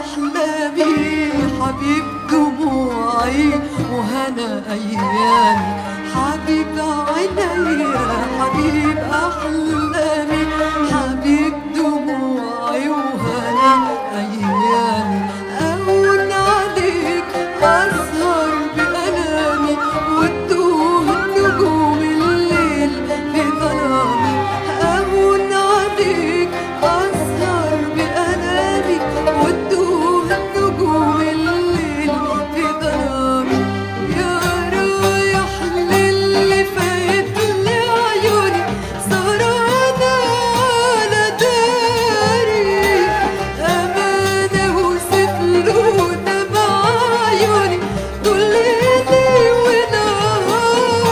أحلامي، حبيب دموعي وهنا أيامي، حبيب عينيا، حبيب أحلامي، حبيب دموعي وهنا أيامي. أهون عليك أسهر بألامي وتوه نجوم الليل في ظلامي، أهون عليك أسهر بألامي وتوه نجوم الليل في ظلامي. يا رايح للي فايت لي عيوني سهرانة على داري، أمانة وسفلونة مع عيوني طول ليلي ونهاري.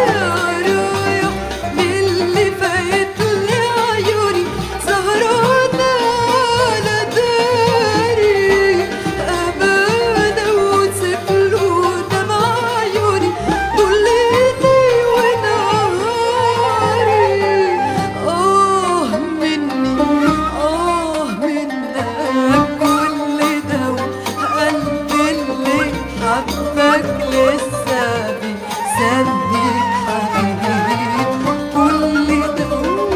يا رايح للي فايت لي عيوني سهرانة على داري، أمانة وسفلونة مع عيوني طول ليلي ونهاري. آه مني آه منك كل ده، وقلبي اللي حبك لسه بيسميك حبيب. كل ده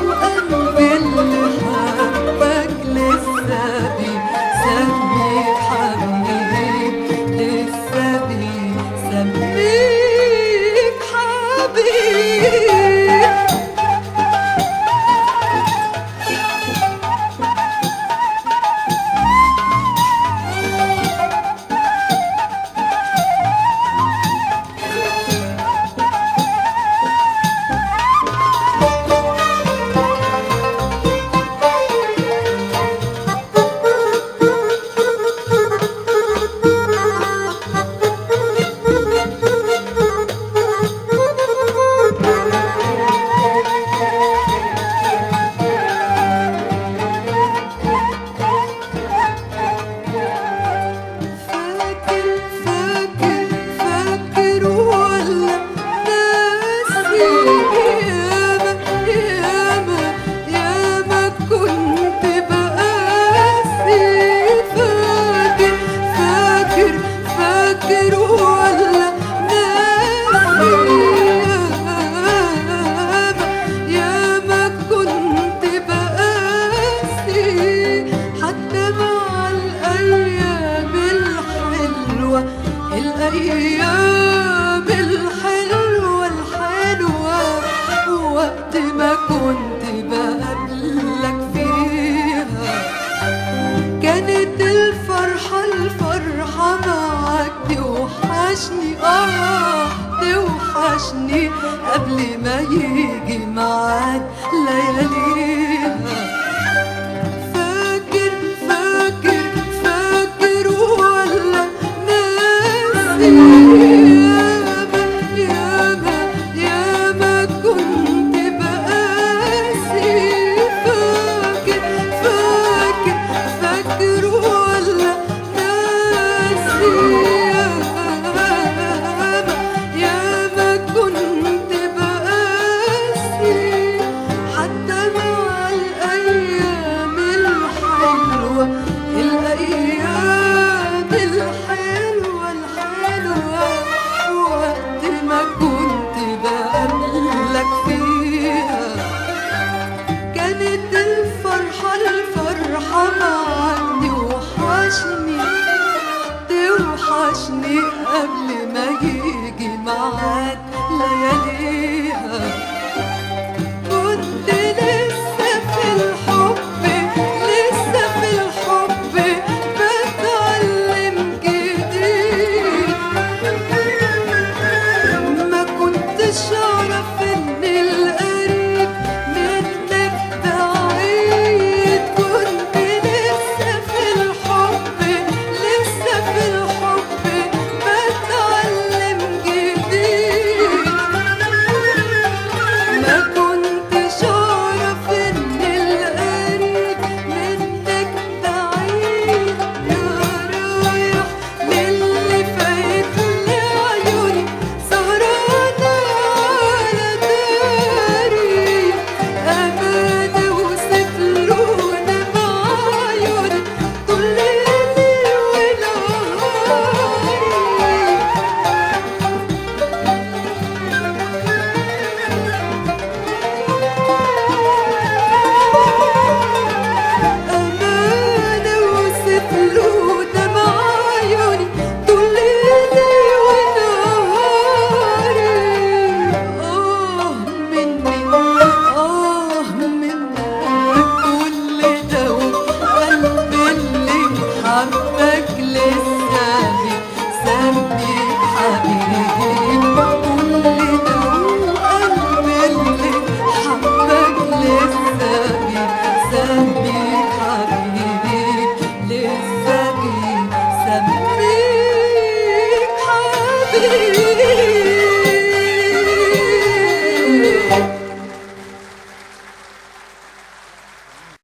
وقلبي اللي حبك لسه بيسميك حبيب، لسه بيسميك حبيب. فاكر ولا ناسي؟ ياما كنت بقاسي. فاكر ولا ناسي؟ ياما كنت بقاسي، حتى مع الأيام الحلوة، الأيام الحلوة وقت ما كنت بقابلك فيها كانت الفرحة معاك توحشني، توحشني قبل ما يجي ميعاد لياليها. فاكر ولا ناسي؟ ياما كنت بقاسي. فاكر ولا ناسي؟ ياما كنت بقاسي، حتى مع الأيام الحلوة، الأيام الحلوة وقت ما كنت بقابلك فيها كانت الفرحة معاك توحشني قبل ما يجي ميعاد لياليها.